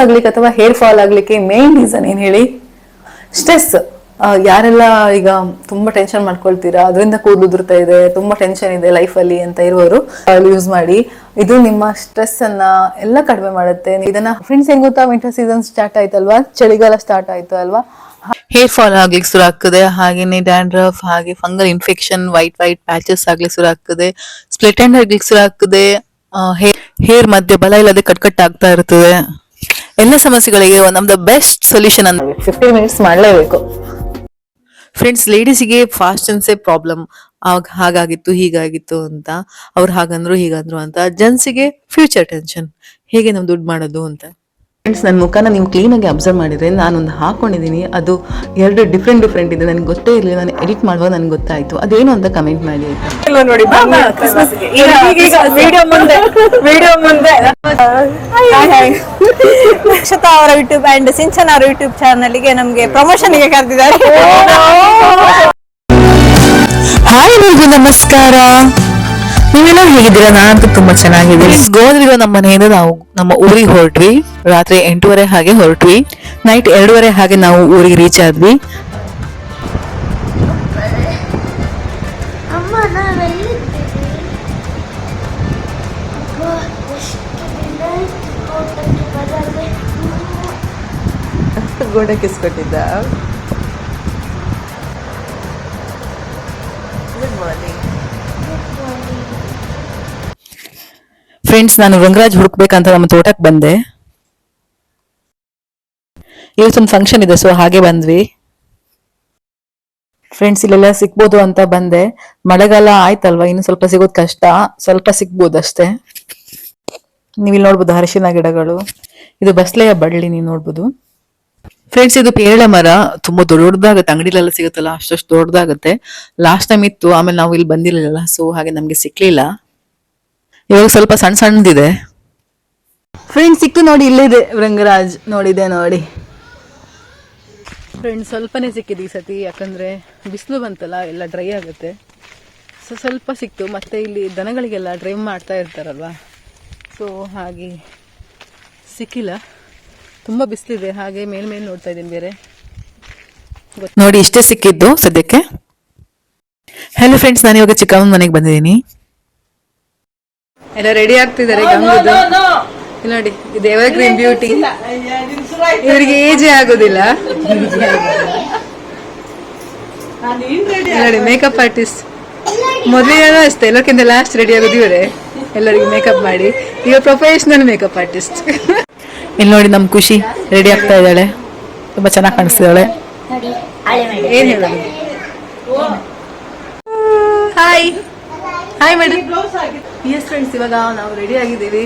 ಆಗ್ಲಿಕ್ಕೆ ಅಥವಾ hair fall ಆಗ್ಲಿಕ್ಕೆ ಮೇನ್ ರೀಸನ್ ಏನ್ ಹೇಳಿ? ಸ್ಟ್ರೆಸ್. ಯಾರೆಲ್ಲ ಈಗ ತುಂಬಾ ಟೆನ್ಷನ್ ಮಾಡ್ಕೊಳ್ತೀರಾ, ಅದರಿಂದ ಕೂದಲು ಉದುರ್ತಾ ಇದೆ, ತುಂಬಾ ಟೆನ್ಷನ್ ಇದೆ ಲೈಫ್ ಅಲ್ಲಿ ಅಂತ ಇರುವವರು ಯೂಸ್ ಮಾಡಿ. ಇದು ನಿಮ್ಮ ಸ್ಟ್ರೆಸ್ ಅನ್ನ ಎಲ್ಲ ಕಡಿಮೆ ಮಾಡುತ್ತೆ. ಇದನ್ನ ಫ್ರೆಂಡ್ಸ್ ಹೆಂಗ್ ಗೊತ್ತಾ, ವಿಂಟರ್ ಸೀಸನ್ ಸ್ಟಾರ್ಟ್ ಆಯ್ತಲ್ವಾ, ಚಳಿಗಾಲ ಸ್ಟಾರ್ಟ್ ಆಯ್ತು ಅಲ್ವಾ, ಹೇರ್ ಫಾಲ್ ಆಗ್ಲಿಕ್ಕೆ ಶುರು ಆಗ್ತದೆ. ಹಾಗೇನೆ ಡ್ಯಾಂಡ್ರಫ್, ಹಾಗೆ ಫಂಗಲ್ ಇನ್ಫೆಕ್ಷನ್, ವೈಟ್ ಪ್ಯಾಚಸ್ ಆಗ್ಲಿಕ್ಕೆ ಶುರು ಆಗ್ತದೆ, ಸ್ಪ್ಲಿಟ್ ಎಂಡ್ ಆಗ್ಲಿಕ್ಕೆ ಶುರು ಆಗ್ತದೆ, ಹೇರ್ ಮಧ್ಯೆ ಬಲ ಇಲ್ಲದೆ ಕಟ್ ಆಗ್ತಾ ಇರ್ತದೆ. ಎಲ್ಲ ಸಮಸ್ಯೆಗಳಿಗೆ one of the best solution ಅಂದ್ರೆ 15 ಮಿನಿಟ್ಸ್ ಮಾಡ್ಲೇಬೇಕು. ಫ್ರೆಂಡ್ಸ್, ಲೇಡೀಸಿಗೆ ಫಾಸ್ಟ್ ಅನ್ಸೇ ಪ್ರಾಬ್ಲಮ್. ಹಾಗಾಗಿತ್ತು ಹೀಗಾಗಿತ್ತು ಅಂತ, ಅವ್ರು ಹಾಗಂದ್ರು ಹೀಗಂದ್ರು ಅಂತ. ಜೆಂಟ್ಸಿಗೆ ಫ್ಯೂಚರ್ ಟೆನ್ಷನ್, ಹೇಗೆ ನಾವು ದುಡ್ಡು ಮಾಡೋದು ಅಂತ. ಫ್ರೆಂಡ್ಸ್, ನನ್ನ ಮುಖನ ನೀವು ಕ್ಲೀನಾಗಿ ಅಬ್ಸರ್ವ್ ಮಾಡಿದ್ರೆ ನಾನೊಂದು ಹಾಕೊಂಡಿದ್ದೀನಿ, ಅದು 2 ಡಿಫ್ರೆಂಟ್ ಇದೆ. ನನಗೆ ಗೊತ್ತೇ ಇರಲಿಲ್ಲ, ನಾನು ಎಡಿಟ್ ಮಾಡುವಾಗ ನನಗೆ ಗೊತ್ತಾಯ್ತು. ಅದೇನು ಅಂತ ಕಮೆಂಟ್ ಮಾಡಿ ಆಯ್ತಾ. ನೋಡಿ ವಿಡಿಯೋ ಮುಂದೆ ನಕ್ಷತಾ ಅವರ ಯೂಟ್ಯೂಬ್ ಅಂಡ್ ಸಿಂಚನ ಅವರ ಯೂಟ್ಯೂಬ್ ಚಾನಲ್ಗೆ ನಮ್ಗೆ ಪ್ರಮೋಷನ್ಗೆ ಕರೆದಿದ್ದಾರೆ. ಹಾಯ್ ಎಲ್ರಿಗೂ ನಮಸ್ಕಾರ. ನೀವೆಲ್ಲ ಹೇಗಿದ್ದೀರಾ? ನಾನಂತೂ ತುಂಬಾ ಚೆನ್ನಾಗಿದ್ದೀನಿ. ಗೋವಾದಲ್ಲಿರೋ ನಮ್ಮ ಮನೆಯಿಂದ ನಾವು ನಮ್ಮ ಊರಿಗೆ ಹೊರಟ್ವಿ. ರಾತ್ರಿ 8:30 ಹಾಗೆ ಹೊರಟ್ವಿ. ನೈಟ್ 2:30 ಹಾಗೆ ನಾವು ಊರಿಗೆ ರೀಚ್ ಆದ್ವಿ. ಗೋಡೆ ಕಿಸ್ಕೊಟ್ಟಿದ್ದ. ಫ್ರೆಂಡ್ಸ್, ನಾನು ರಂಗರಾಜ್ ಹುಡುಕ್ಬೇಕಂತ ನಮ್ಮ ತೋಟಕ್ಕೆ ಬಂದೆ. ಇವತ್ತೊಂದು ಫಂಕ್ಷನ್ ಇದೆ, ಸೊ ಹಾಗೆ ಬಂದ್ವಿ. ಫ್ರೆಂಡ್ಸ್, ಇಲ್ಲೆಲ್ಲ ಸಿಕ್ಬೋದು ಅಂತ ಬಂದೆ. ಮಳೆಗಾಲ ಆಯ್ತಲ್ವಾ, ಇನ್ನು ಸ್ವಲ್ಪ ಸಿಗೋದು ಕಷ್ಟ, ಸ್ವಲ್ಪ ಸಿಗ್ಬೋದು ಅಷ್ಟೇ. ನೀವಿಲ್ಲಿ ನೋಡ್ಬೋದು ಅರಿಶಿನ ಗಿಡಗಳು. ಇದು ಬಸ್ಲೆಯ ಬಳ್ಳಿ, ನೀವು ನೋಡ್ಬೋದು. ಫ್ರೆಂಡ್ಸ್, ಇದು ಪೇರಳೆ ಮರ ತುಂಬಾ ದೊಡ್ಡದಾಗುತ್ತೆ. ಅಂಗಡಿಲೆಲ್ಲ ಸಿಗುತ್ತಲ್ಲ, ಅಷ್ಟು ದೊಡ್ಡದಾಗುತ್ತೆ. ಲಾಸ್ಟ್ ಟೈಮ್ ಇತ್ತು, ಆಮೇಲೆ ನಾವು ಇಲ್ಲಿ ಬಂದಿರಲಿಲ್ಲ, ಸೊ ಹಾಗೆ ನಮ್ಗೆ ಸಿಕ್ಲಿಲ್ಲ. ಇವಾಗ ಸ್ವಲ್ಪ ಸಣ್ಣದಿದೆ. ಫ್ರೆಂಡ್ಸ್, ಸಿಕ್ತು ನೋಡಿ, ಇಲ್ಲಿದೆ ರಂಗರಾಜ್. ನೋಡಿದೆ ನೋಡಿ ಫ್ರೆಂಡ್ಸ್, ಸ್ವಲ್ಪನೇ ಸಿಕ್ಕಿದೆ ಈ ಸತಿ, ಯಾಕಂದ್ರೆ ಬಿಸಿಲು ಬಂತಲ್ಲ, ಎಲ್ಲ ಡ್ರೈ ಆಗುತ್ತೆ. ಸೊ ಸ್ವಲ್ಪ ಸಿಕ್ತು. ಮತ್ತೆ ಇಲ್ಲಿ ದನಗಳಿಗೆಲ್ಲ ಡ್ರೈವ್ ಮಾಡ್ತಾ ಇರ್ತಾರಲ್ವಾ, ಸೊ ಹಾಗೆ ಸಿಕ್ಕಿಲ್ಲ. ತುಂಬಾ ಬಿಸಿಲಿದೆ, ಹಾಗೆ ಮೇಲ್ಮೇಲೆ ನೋಡ್ತಾ ಇದ್ದೀನಿ. ಬೇರೆ ನೋಡಿ, ಇಷ್ಟೇ ಸಿಕ್ಕಿದ್ದು ಸದ್ಯಕ್ಕೆ. ಹಲೋ ಫ್ರೆಂಡ್ಸ್, ನಾನು ಇವಾಗ ಚಿಕ್ಕಮ್ಮನ ಮನೆಗೆ ಬಂದಿದ್ದೀನಿ. ಎಲ್ಲ ರೆಡಿ ಆಗ್ತಿದ್ದಾರೆ. ಗಂಗದು ನೋಡಿ, ಇದು ಎವರ್ಗ್ರೀನ್ ಬ್ಯೂಟಿ. ಇವರಿಗೆ ಏಜೇ ಆಗೋದಿಲ್ಲ. ನೋಡಿ, ಮೇಕಪ್ ಆರ್ಟಿಸ್ಟ್. ಮೊದಲಿಗೆಲ್ಲ ಅಷ್ಟೇ, ಎಲ್ಲಕ್ಕಿಂತ ಲಾಸ್ಟ್ ರೆಡಿ ಆಗೋದು ಇವರೇ. ಎಲ್ಲರಿಗೆ ಮೇಕಪ್ ಮಾಡಿ, ಈಗ ಪ್ರೊಫೆಷನಲ್ ಮೇಕಪ್ ಆರ್ಟಿಸ್ಟ್. ಇಲ್ಲಿ ನೋಡಿ, ನಮ್ ಖುಷಿ ರೆಡಿ ಆಗ್ತಾ ಇದ್ದಾಳೆ, ತುಂಬಾ ಚೆನ್ನಾಗಿ ಕಾಣಿಸ್ತಿದ್ದಾಳೆ. ಏನ್ ಹೇಳೋದು? Hi hi madam. S friends, ಇವಾಗ ನಾವು ರೆಡಿ ಆಗಿದ್ದೀವಿ.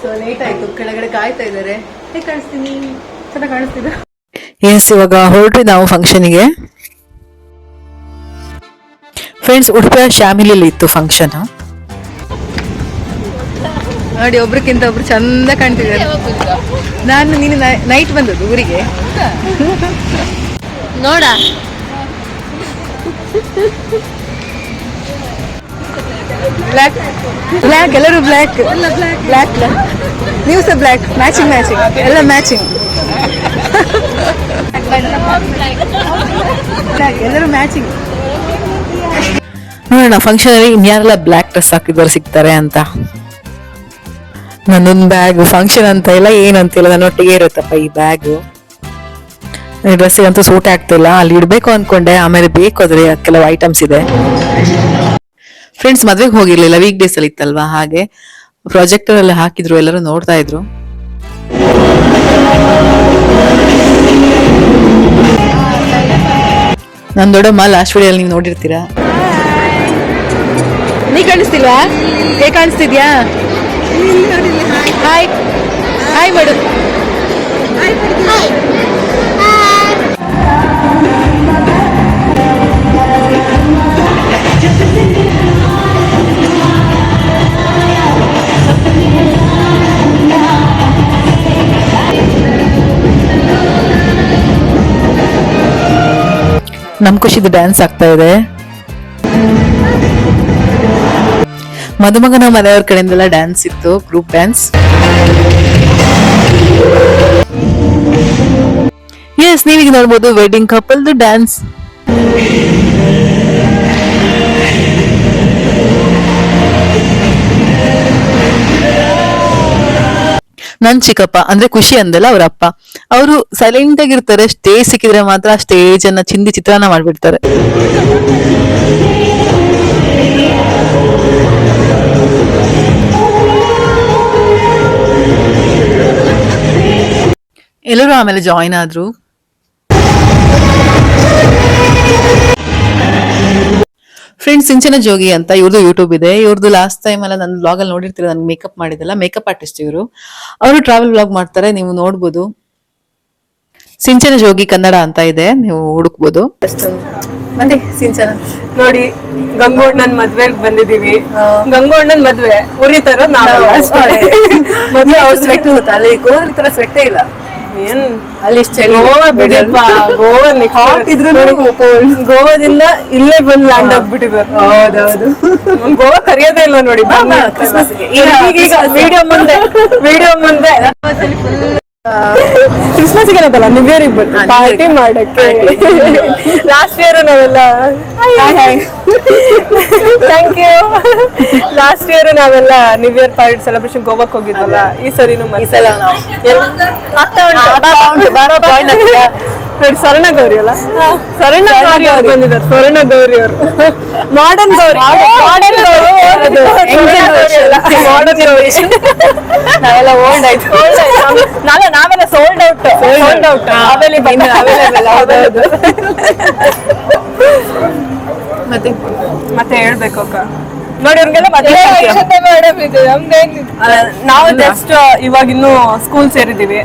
ಸೊ ಲೇಟ್ ಆಯ್ತು, ಕೆಳಗಡೆ ಕಾಯ್ತಾ ಇದ್ದಾರೆ. ಹೇಗೆ ಕಾಣಿಸ್ತೀನಿ? ಚೆನ್ನಾಗಿ ಕಾಣಿಸ್ತಿದ್ದ. ಎಸ್, ಇವಾಗ ಹೊರಟ್ವಿ ನಾವು ಫಂಕ್ಷನ್ಗೆ. ಫ್ರೆಂಡ್ಸ್, ಉಡುಪಿಯ ಶಾಮಿಲಿಯಲ್ಲಿ ಇತ್ತು ಫಂಕ್ಷನ್. ನೋಡಿ, ಒಬ್ರಕ್ಕಿಂತ ಒಬ್ರು ಚಂದ ಕಾಣ್ತಿದ್ದಾರೆ. ನೀನು ನೈಟ್ ಬಂದದ್ದು ಊರಿಗೆ ನೋಡ. ಬ್ಲ್ಯಾಕ್ ಬ್ಲ್ಯಾಕ್, ಎಲ್ಲರೂ ಬ್ಲ್ಯಾಕ್ ಬ್ಲ್ಯಾಕ್. ನೀವು ಸಹ ಬ್ಲ್ಯಾಕ್, ಮ್ಯಾಚಿಂಗ್ ಎಲ್ಲ ಮ್ಯಾಚಿಂಗ್. ಬ್ಲ್ಯಾಕ್, ಎಲ್ಲರೂ ಮ್ಯಾಚಿಂಗ್. ನೋಡೋಣ ಫಂಕ್ಷನ್ ಅಲ್ಲಿ ಇನ್ಯಾರೆಲ್ಲ ಬ್ಲ್ಯಾಕ್ ಡ್ರೆಸ್ ಹಾಕಿದವರು ಸಿಗ್ತಾರೆ ಅಂತ. ನನ್ನೊಂದು ಬ್ಯಾಗ್ ಫಂಕ್ಷನ್ ಅಂತ ಇಲ್ಲ, ಏನಂತಿಲ್ಲ, ನನ್ನೊಟ್ಟಿಗೆ ಇರುತ್ತಪ್ಪ ಈ ಬ್ಯಾಗ್. ಡ್ರೆಸ್ಸಿಗಂತೂ ಸೂಟ್ ಆಗ್ತಿಲ್ಲ, ಅಲ್ಲಿ ಇಡ್ಬೇಕು ಅನ್ಕೊಂಡೆ, ಆಮೇಲೆ ಬೇಕಾದ್ರೆ ಕೆಲವು ಐಟಮ್ಸ್ ಇದೆ. ಫ್ರೆಂಡ್ಸ್, ಮದ್ವೆಗೆ ಹೋಗಿರ್ಲಿಲ್ಲ, ವೀಕ್ ಡೇಸ್ ಅಲ್ಲಿ ಇತ್ತಲ್ವಾ, ಹಾಗೆ ಪ್ರಾಜೆಕ್ಟರ್ ಎಲ್ಲ ಹಾಕಿದ್ರು, ಎಲ್ಲರೂ ನೋಡ್ತಾ ಇದ್ರು. ನಮ್ ದೊಡ್ಡಮ್ಮ ಲಾಸ್ಟ್ ವಿಡಿಯೋಲ್ಲಿ ನೀವು ನೋಡಿರ್ತೀರಾ. ನೀ ಕಾಣಿಸ್ತಿಲ್ವಾ? ಹೇಗೆ ಕಾಣಿಸ್ತಿದ್ಯಾ? Hi hi madam. ನಮ್ ಖುಷಿದು ಡ್ಯಾನ್ಸ್ ಆಗ್ತಾ ಇದೆ. ಮದುಮಗನ ಮನೆಯವ್ರ ಕಡೆಯಿಂದೆಲ್ಲ ಡ್ಯಾನ್ಸ್ ಇತ್ತು, ಗ್ರೂಪ್ ಡ್ಯಾನ್ಸ್. ಎಸ್, ನೀವೀಗ ನೋಡ್ಬೋದು ವೆಡ್ಡಿಂಗ್ ಕಪಲ್ದು ಡ್ಯಾನ್ಸ್. ನನ್ ಚಿಕ್ಕಪ್ಪ ಅಂದ್ರೆ ಖುಷಿ ಅಂದಲ್ಲ ಅವ್ರ ಅಪ್ಪ, ಅವರು ಸೈಲೆಂಟ್ ಆಗಿರ್ತಾರೆ. ಸ್ಟೇಜ್ ಸಿಕ್ಕಿದ್ರೆ ಮಾತ್ರ ಸ್ಟೇಜ್ ಅನ್ನ ಚಿಂದಿ ಚಿತ್ರಾನ್ನ ಮಾಡ್ಬಿಡ್ತಾರೆ. ಎಲ್ಲರೂ ಆಮೇಲೆ ಜಾಯಿನ್ ಆದ್ರು. ಫ್ರೆಂಡ್ಸ್, ಸಿಂಚನ ಜೋಗಿ ಅಂತ ಇವ್ರದ್ದು ಯೂಟ್ಯೂಬ್ ಇದೆ. ಇವ್ರದ್ದು ಲಾಸ್ಟ್ ಟೈಮ್ ಎಲ್ಲ ನನ್ನ ಬ್ಲಾಗ್ ಅಲ್ಲಿ ನೋಡಿರ್ತೀರ, ನನ್ಗೆ ಮೇಕಪ್ ಮಾಡಿದಲ್ಲ, ಮೇಕಪ್ ಆರ್ಟಿಸ್ಟ್ ಇವರು. ಅವರು ಟ್ರಾವೆಲ್ ಬ್ಲಾಗ್ ಮಾಡ್ತಾರೆ, ನೀವು ನೋಡ್ಬೋದು. ಸಿಂಚನ ಜೋಗಿ ಕನ್ನಡ ಅಂತ ಇದೆ, ನೀವು ಹುಡುಕ್ಬೋದು. ಮತ್ತೆ ಸಿಂಚನ ನೋಡಿ, ಗಂಗೋಣ್ಣನ್ ಮದ್ವೆಗ್ ಬಂದಿದೀವಿ. ಗಂಗೋಣ್ಣನ್ ಮದ್ವೆ ಉರಿತಾರ ನಾವೆಲ್ಲ ಅಷ್ಟೇ. ಮೊದ್ಲು ಅವ್ರ ಸ್ವೆಟ್ ಗೊತ್ತಾ, ಅಲ್ಲಿ ಗೋವಾ ತರ ಸ್ವೆಟ್ಟೇ ಇಲ್ಲ. ಏನ್ ಅಲ್ಲಿ ಗೋವಾ ಬಿಡಪ್ಪ, ಗೋವಾದಿಂದ ಇಲ್ಲೇ ಬಂದ್ ಲ್ಯಾಂಡ್ ಆಗ್ಬಿಟ್ಟಿದ್ದಾರೆ. ಹೌದೌದು, ಗೋವಾ ಕರಿಯೋದೇ ಇಲ್ಲ ನೋಡಿ. ವಿಡಿಯೋ ಮುಂದೆ ಕ್ರಿಸ್ಮಸ್ಗೆ ಏನದಲ್ಲ, ನ್ಯೂ ಇಯರ್ ಬಂದು ಪಾರ್ಟಿ ಮಾಡಕ್ಕೆ. ಲಾಸ್ಟ್ ಇಯರ್ ನಾವೆಲ್ಲ ಥ್ಯಾಂಕ್ ಯು. ಲಾಸ್ಟ್ ಇಯರ್ ನಾವೆಲ್ಲ ನ್ಯೂ ಇಯರ್ ಪಾರ್ಟಿ ಸೆಲೆಬ್ರೇಷನ್ ಗೋವಾಕ್ ಹೋಗಿದ್ವಲ್ಲ. ಈ ಸರಿನೂ ಸ್ವರ್ಣ ಗೌರಿ ಅಲ್ಲ, ಸ್ವರ್ಣ ಗೌರಿ ಅವ್ರು ಬಂದಿದ್ದಾರೆ. ಸ್ವರ್ಣ ಗೌರಿ ಅವರು ಮಾಡರ್ನ್ ಗೌರಿ, ಮಾಡರ್ನ್ ಗೌರಿ. ನಾವೆಲ್ಲ ಓಲ್ಡ್ ಆಯ್ತು. ನಾವೆಲ್ಲ ಸೋಲ್ಡ್ ಔಟ್ ಅವೈಲೇಬಲ್. ಮತ್ತೆ ಹೇಳ್ಬೇಕು ಅಕ್ಕ, ನೋಡಿ ಅವ್ರಿಗೆಲ್ಲ ಮದುವೆ ನಾವು ಜಸ್ಟ್ ಇವಾಗ ಇನ್ನು ಸ್ಕೂಲ್ ಸೇರಿದೀವಿ.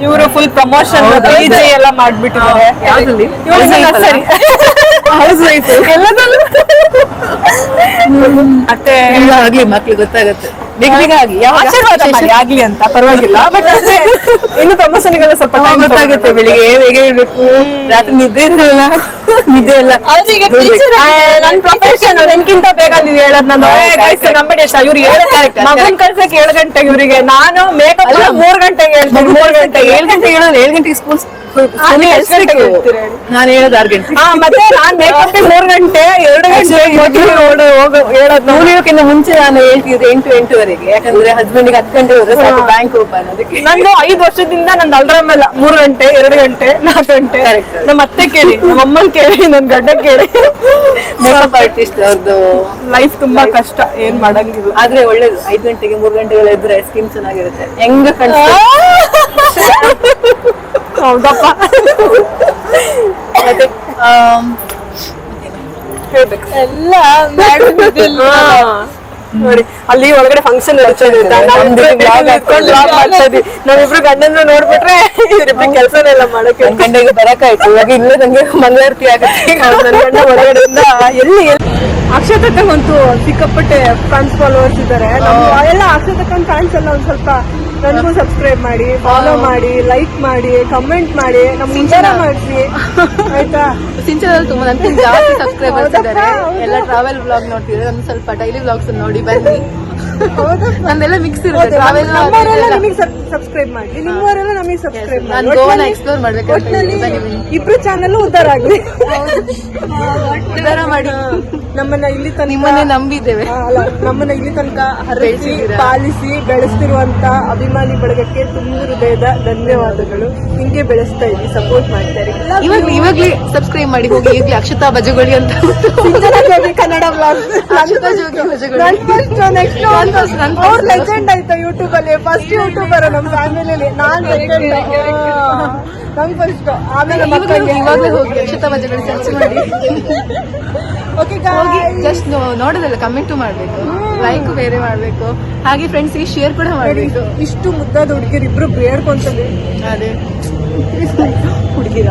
ಇವರು ಫುಲ್ ಪ್ರಮೋಷನ್ ಡಿಜೆ ಎಲ್ಲ ಮಾಡ್ಬಿಟ್ಟಿದ್ದಾರೆ. ಮತ್ತೆ ಆಗ್ಲಿ ಮಕ್ಳಿಗೆ ಗೊತ್ತಾಗುತ್ತೆ, ಬೇಗ ಬೇಗ ಆಗಿ ಆಶೀರ್ವಾದ ಮಾಡಿ ಆಗ್ಲಿ ಅಂತ. ಪರವಾಗಿಲ್ಲ, ಬಟ್ ಇನ್ನು ಪ್ರಮೋಷನ್ಗೆಲ್ಲ ಸ್ವಲ್ಪ ಗೊತ್ತಾಗುತ್ತೆ. ಬೆಳಿಗ್ಗೆ ಬೇಗ ಇರ್ಬೇಕು, ರಾತ್ರಿ ನಿದ್ದೆ ಇರಲ್ಲ, ನಿದ್ದೆ ಇಲ್ಲ. ನನ್ ಪ್ರೊಫೆಷನ್ ನನ್ಕಿಂತ ಬೇಗ ನೀವು ಹೇಳೋದ್. ನಾನು ನಂಬಡಿ ಅಷ್ಟ. ಇವ್ರಿಗೆ ಮಗನ್ ಕಳ್ಸಕ್ 7 ಗಂಟೆಗೆ, ಇವರಿಗೆ ನಾನು ಮೇಕಪ್ 3 ಗಂಟೆಗೆ ಹೇಳ್ತೀನಿ. 3 ಗಂಟೆಗೆ 7 ಗಂಟೆಗೆ ಹೇಳೋದು, 7 ಗಂಟೆಗೆ ಸ್ಕೂಲ್. ನಾನು ಹೇಳೋದು 6 ಗಂಟೆ. ಮತ್ತೆ ನಾನ್ ಮೇಕಪ್ 3 ಗಂಟೆ 2 ಗಂಟೆ ಹೇಳೋದು. ಮುಗಿಯೋಕ್ಕಿಂತ ಮುಂಚೆ ನಾನು ಹೇಳ್ತಿದ್ದೆ 8-8:30, ಯಾಕಂದ್ರೆ ಹಸ್ಬೆಂಡ್ಗೆ 10 ಗಂಟೆ ಹೋದ್ರೆ ಸಾಕು ಬ್ಯಾಂಕ್ ಓಪನ್. ಅದಕ್ಕೆ ನಂದು 5 ವರ್ಷದಿಂದ ನಂದು ಅಲ್ರಾಮ್ ಎಲ್ಲ 3 ಗಂಟೆ 2 ಗಂಟೆ 4 ಗಂಟೆ. ನಮ್ಮ ಅತ್ತೆ ಕೇಳಿ, ನಮ್ಮ ಅಮ್ಮನ್ ಕೇಳಿ, ನನ್ ಗಡ್ಡ ಕೇಳಿ. ಮೇಕಪ್ ಆರ್ಟಿಸ್ಟ್ ಅವ್ರದ್ದು ಲೈಫ್ ತುಂಬಾ ಕಷ್ಟ, ಏನ್ ಮಾಡಂಗಿಲ್ಲ. ಆದ್ರೆ ಒಳ್ಳೇದು. 5 ಗಂಟೆಗೆ 3 ಗಂಟೆಗಳ ಇದ್ರೆ ಸ್ಕಿನ್ ಚೆನ್ನಾಗಿರುತ್ತೆ, ಹೆಂಗ ಕಾಣಿಸ್ತದೆ. ಹೌದಪ್ಪ. ಮತ್ತೆ ಹೇಳ್ಬೇಕು ಎಲ್ಲ ನೋಡಿ, ಅಲ್ಲಿ ಒಳಗಡೆ ಫಂಕ್ಷನ್ ನಾವಿಬ್ರು ಗಂಡಂದ್ರ ನೋಡ್ಬಿಟ್ರೆ ಇವ್ರಿಬ್ರು ಕೆಲಸನೇ ಎಲ್ಲ ಮಾಡಕ್ಕೆ. ಗಂಟೆಗೆ ಬರಕಾಯ್ತು, ಇವಾಗ ಇಲ್ಲೇ ನಂಗೆ ಮಂಗಳಾರತಿ ಆಗುತ್ತೆ. ನನ್ನ ಗಂಡ ಒಳಗಡೆಯಿಂದ ಎಲ್ಲಿ ಅಕ್ಷತಕ್ಕಂತೂ ಸಿಕ್ಕಾಪಟ್ಟೆ ಫ್ಯಾನ್ಸ್ ಫಾಲೋವರ್ಸ್ ಇದ್ದಾರೆ. ಎಲ್ಲ ಅಕ್ಷತಕ್ಕನ್ ಫ್ಯಾನ್ಸ್ ಎಲ್ಲ ಒಂದ್ ಸ್ವಲ್ಪ ನನಗೂ ಸಬ್ಸ್ಕ್ರೈಬ್ ಮಾಡಿ, ಫಾಲೋ ಮಾಡಿ, ಲೈಕ್ ಮಾಡಿ, ಕಮೆಂಟ್ ಮಾಡಿ, ನಮ್ಗೆ ವಿಚಾರ ಮಾಡಿಸಿ ಆಯ್ತಾ. ಸಿಂಚನಲ್ಲಿ ತುಂಬಾ ನನ್ಗಿಂತ ಜಾಸ್ತಿ ಸಬ್ಸ್ಕ್ರೈಬರ್ಸ್ ಇದ್ದಾರೆ. ಎಲ್ಲ ಟ್ರಾವೆಲ್ ವ್ಲಾಗ್ ನೋಡ್ತಿದ್ರೆ, ನಮ್ಗೆ ಸ್ವಲ್ಪ ಡೈಲಿ ವ್ಲಾಗ್ಸ್ ನೋಡಿ ಬನ್ನಿ. ನಂದೆಲ್ಲ ಮಿಕ್ಸ್ ಇರುತ್ತೆ. ಟ್ರಾವೆಲ್ ನಮಗೆ ಸಬ್ಸ್ಕ್ರೈಬ್ ಮಾಡಿ, ನಿಮ್ಮವರೆಲ್ಲ ನಮಗೆ ಸಬ್ಸ್ಕ್ರೈಬ್ ಮಾಡಿ. ನಾನು ಗೋವಾನ ಎಕ್ಸ್ಪ್ಲೋರ್ ಮಾಡ್ಬೇಕು. ಇಬ್ರು ಚಾನಲ್ ಉದ್ದಾರ ಆಗ್ಲಿ, ಉದ್ಧಾರ ಮಾಡಿ. ನಮ್ಮನ್ನ ಇಲ್ಲಿ ತನಕ ನಿಮ್ಮನ್ನೇ ನಂಬಿದ್ದೇವೆ. ಅಲ್ಲ, ನಮ್ಮನ್ನ ಇಲ್ಲಿ ತನಕ ಹರಸಿ ಪಾಲಿಸಿ ಬೆಳೆಸ್ತಿರುವಂತ ಅಭಿಮಾನಿ ಬಳಗಕ್ಕೆ ತುಂಬ ಹೃದಯದ ಧನ್ಯವಾದಗಳು. ಹಿಂಗೆ ಬೆಳೆಸ್ತಾ ಇದ್ವಿ, ಸಪೋರ್ಟ್ ಮಾಡ್ತಾ ಇರಿ. ಇವಾಗ್ಲೇ ಸಬ್ಸ್ಕ್ರೈಬ್ ಮಾಡಿ ಹೋಗಿ. ಈಗಲೇ ಅಕ್ಷತಾ ಬಜಗೋಳಿ ಅಂತ ಕನ್ನಡ ಬ್ಲಾಗ್. ಅಕ್ಷತಾ ಜೋಗಿ ಬಜಗೋಳಿ ನೆಕ್ಸ್ಟ್ ಅವ್ರ ಲೆಜೆಂಡ್ ಆಯ್ತಾ ಯೂಟ್ಯೂಬ್ ಅಲ್ಲಿ. ಫಸ್ಟ್ ಯೂಟ್ಯೂಬರ್ ನಮ್ಮ ಫ್ಯಾಮಿಲಿಯಲ್ಲಿ. ನಾನ್ ಸೆಕೆಂಡ್, ನಮ್ ಫಸ್ಟ್, ಆಮೇಲೆ ಮಕ್ಕಳಿಗೆ. ಇವಾಗಲೇ ಹೋಗಿ ಅಕ್ಷತಾ ಬಜಗೋಳಿ ಸರ್ಚ್ ಮಾಡಿ. ಓಕೆ, ಜಸ್ಟ್ ನೋಡೋದಲ್ಲ, ಕಮೆಂಟ್ ಮಾಡ್ಬೇಕು, ಲೈಕ್ ಬೇರೆ ಮಾಡ್ಬೇಕು, ಹಾಗೆ ಫ್ರೆಂಡ್ಸ್ ಶೇರ್ ಕೂಡ ಮಾಡ್ಬೇಕು. ಇಷ್ಟು ಮುದ್ದಾದ ಹುಡುಗಿರು ಇಬ್ರು ಬೇಡ್ಕೊಂತದೆ. ಅದೇ ಹುಡುಗಿರ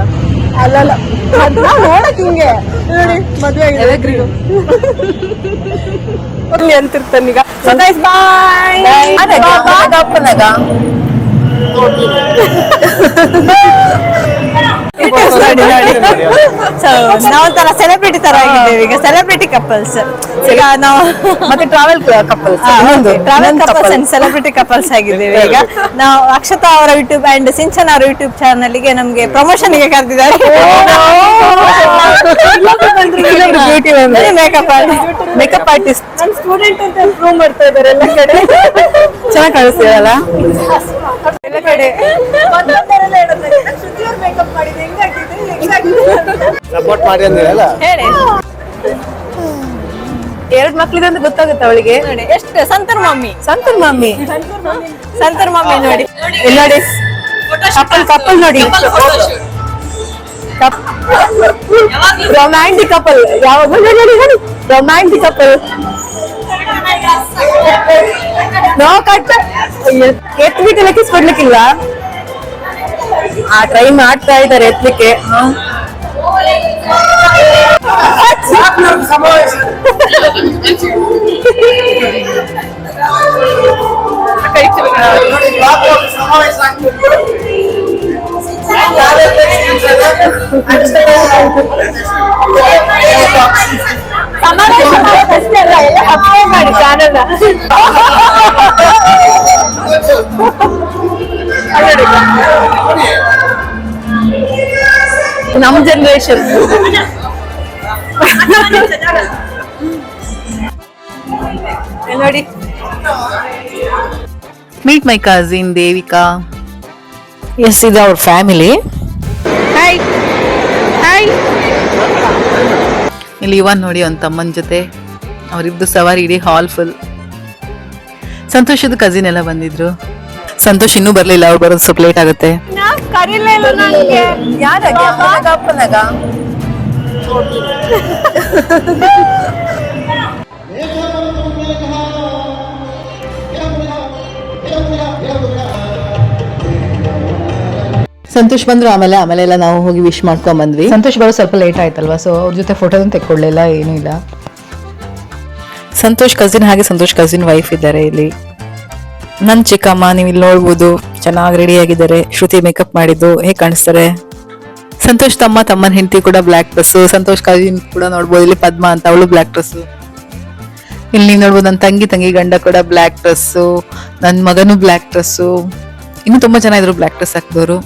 ಅಲ್ಲಲ್ಲ, ನೋಡಕ್ ಹಿಂಗೆ ನೋಡಿ ಮದ್ವೆ ಆಗಿದೆ ಅಂತಿರ್ತಾನೀಗ. ಬಾಯ್. ನಾವೊಂಥರ ಸೆಲೆಬ್ರಿಟಿ ತರ ಆಗಿದ್ದೇವೆ ಈಗ, ಸೆಲೆಬ್ರಿಟಿ ಕಪಲ್ಸ್ ಈಗ ನಾವು. ಮತ್ತೆ travel couples, travel couples and celebrity couples ಆಗಿದ್ದೇವೆ ಈಗ ನಾವು. ಅಕ್ಷತಾ ಅವರ ಯೂಟ್ಯೂಬ್ ಅಂಡ್ ಸಿಂಚನ್ ಅವರ ಯೂಟ್ಯೂಬ್ ಚಾನಲ್ ಗೆ ನಮ್ಗೆ ಪ್ರಮೋಷನ್ ಗೆ ಕರೆದಿದ್ದಾರೆ. ಮೇಕಪ್ ಆರ್ಟಿಸ್ಟ್ ನನ್ನ ಸ್ಟೂಡೆಂಟ್ ಅಂತ ಪ್ರೂವ್ ಮಾಡ್ತಾ ಇದ್ದಾರೆ ಎಲ್ಲ ಕಡೆ. ಚೆನ್ನಾಗಿ ಕಾಣಿಸ್ತೀರಲ್ಲ. ಎಲ್ಲ ಕಡೆ ಮೇಕಪ್ ಮಾಡಿದೆ ಹೆಂಗಾಗಿದೆ ಸಪೋರ್ಟ್ ಮಾಡಿ ಅಂದಿರಲ್ಲ. ಹೇಳಿ ಎರಡ್ ಮಕ್ಳಿದೆ ಅಂತ ಗೊತ್ತಾಗುತ್ತೆ ಅವಳಿಗೆ. ನೋಡಿ ಎಷ್ಟು ಸಂತರ್ ಮಮ್ಮಿ, ಸಂತೂರ್ ಮಮ್ಮಿ, ಸಂತರ್ ಮಮ್ಮಿ ನೋಡಿ. ಇಲ್ಲಿ ನೋಡಿ ಕಪಲ್ ನೋಡಿ, ರೊಮ್ಯಾಂಟಿಕ್ ಕಪಲ್. ಯಾವಾಗ ರೊಮ್ಯಾಂಟಿಕ್ ಕಪಲ್ ನಾವು ಕಟ್ಟ ಎತ್ಬಿಟ್ಟು ಲೆಕ್ಕಿಸ್ ಕೊಡ್ಲಿಕ್ಕಿಲ್ವಾ? ಟ್ರೈ ಮಾಡ್ತಾ ಇದ್ದಾರೆ ಎತ್ಲಿಕ್ಕೆ. ಮಾಡಿ ಚಾನಲ್ ನಮ್ ಜನರೇಷನ್. ನೋಡಿ, meet my cousin Devika. Yes, ಇದು ಅವ್ರ ಫ್ಯಾಮಿಲಿ. Hi hi. ಇಲ್ಲಿ ಇವನ್ ನೋಡಿ ಅವ್ನ ತಮ್ಮನ ಜೊತೆ ಅವರಿಬ್ದು ಸವಾರಿ, ಇಡೀ ಹಾಲ್ ಫುಲ್. ಸಂತೋಷದ ಕಸಿನ್ ಎಲ್ಲ ಬಂದಿದ್ರು. ಸಂತೋಷ್ ಇನ್ನೂ ಬರ್ಲಿಲ್ಲ, ಅವ್ರು ಬರೋದು ಸ್ವಲ್ಪ ಲೇಟ್ ಆಗುತ್ತೆ. ಕರೀಲೇ ಇಲ್ಲ ನನಗೆ. ಅಪ್ಪನಾಗ ಸಂತೋಷ್ ಬಂದ್ರು. ಆಮೇಲೆ ಎಲ್ಲ ನಾವು ಹೋಗಿ ವಿಶ್ ಮಾಡ್ಕೊಂಡ್ ಬಂದ್ವಿ. ಸಂತೋಷ್ ಬರೋ ಸ್ವಲ್ಪ ಲೇಟ್ ಆಯ್ತಲ್ವಾ, ಸೊ ಅವ್ರ ಜೊತೆ ಫೋಟೋದನ್ನು ತೆಕ್ಕೊಳ್ಳಿಲ್ಲ, ಏನೂ ಇಲ್ಲ. ಸಂತೋಷ್ ಕಸಿನ್ ಹಾಗೆ ಸಂತೋಷ್ ಕಸಿನ್ ವೈಫ್ ಇದ್ದಾರೆ ಇಲ್ಲಿ. ನನ್ ಚಿಕ್ಕಮ್ಮ ನೀವು ಇಲ್ಲಿ ನೋಡ್ಬೋದು, ಚೆನ್ನಾಗಿ ರೆಡಿ ಆಗಿದ್ದಾರೆ. ಶ್ರುತಿ ಮೇಕಪ್ ಮಾಡಿದ್ದು ಹೇಗೆ ಕಾಣಿಸ್ತಾರೆ. ಸಂತೋಷ್ ತಮ್ಮನ ಹೆಂಡತಿ ಕೂಡ ಬ್ಲ್ಯಾಕ್ ಡ್ರೆಸ್. ಸಂತೋಷ್ ಕಸಿನ್ ಕೂಡ ನೋಡ್ಬೋದು, ಇಲ್ಲಿ ಪದ್ಮ ಅಂತ, ಅವಳು ಬ್ಲ್ಯಾಕ್ ಡ್ರೆಸ್. ಇಲ್ಲಿ ನೀವು ನೋಡ್ಬೋದು ನನ್ನ ತಂಗಿ ಗಂಡ ಕೂಡ ಬ್ಲ್ಯಾಕ್ ಡ್ರೆಸ್, ನನ್ನ ಮಗನು ಬ್ಲ್ಯಾಕ್ ಡ್ರೆಸ್. ಇನ್ನು ತುಂಬಾ ಜನ ಇದ್ರು ಬ್ಲ್ಯಾಕ್ ಡ್ರೆಸ್ ಹಾಕಿದವರು.